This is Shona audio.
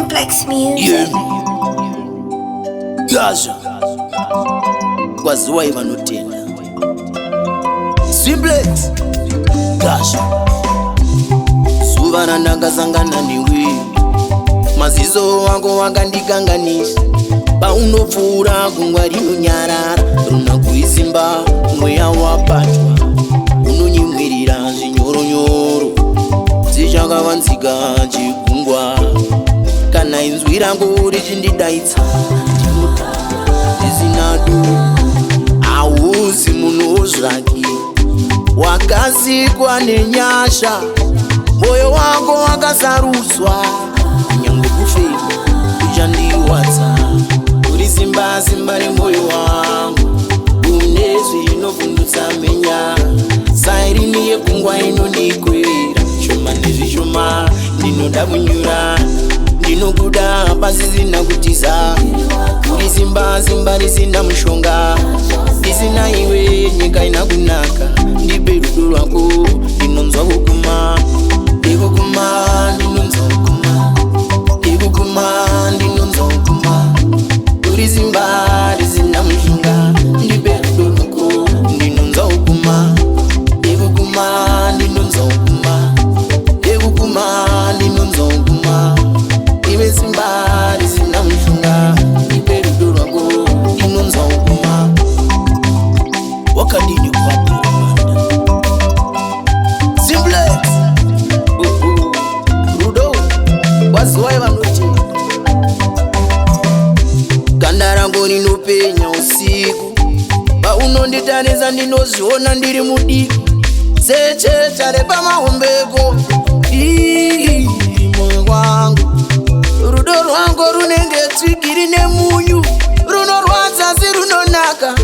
Simplex Music. Gaja kwaziwa ivanotenda Simplex Gaja Suva nandakasangana newe maziso wako wakandikanganisa paunopfuura gungwa rinonyarara runa kuizimba mweya wapatwa unonyimwirira zvinyoronyoro dzichakavanzika chigungwa kana inzwi rangu richindidaitsa ndisinadu hauzi munhu zvake wakasikwa nenyasha moyo wako wakasarudzwa nyange kufema uchandiwadza uri simba simba remoyo wangu une zvinovhundutsa menya sairini yegungwa inondikwera shoma nezvishoma ndinoda kunyura ndinokuda pasisina kutiza uri simba simba risina mushonga isina iwe nyika ina kunaka ndipe rudo rwako ndinonzwa kukuma ndikukuma ndinonzwa kukuma ndikukuma ndinonzwa kukuma uri simba risina mushonga ndipe rudo rwako ndinonzwa kukuma ndikukuma ndinonzwa kukuma ndikukuma ndinonzwa kukuma iwe simba risina mushonga ndipe rudo rwako ndinonzwa kukuma wakadini kwapira manda Simplex rudo waziwa ivanoti ganda rangu rinopenya usiku paunonditarisa ndinozviona ndiri mudiki sechechare pamahombeko iri moyo wangu rudo rwangu runenge tsvigiri nemunyu runorwadza si runonaka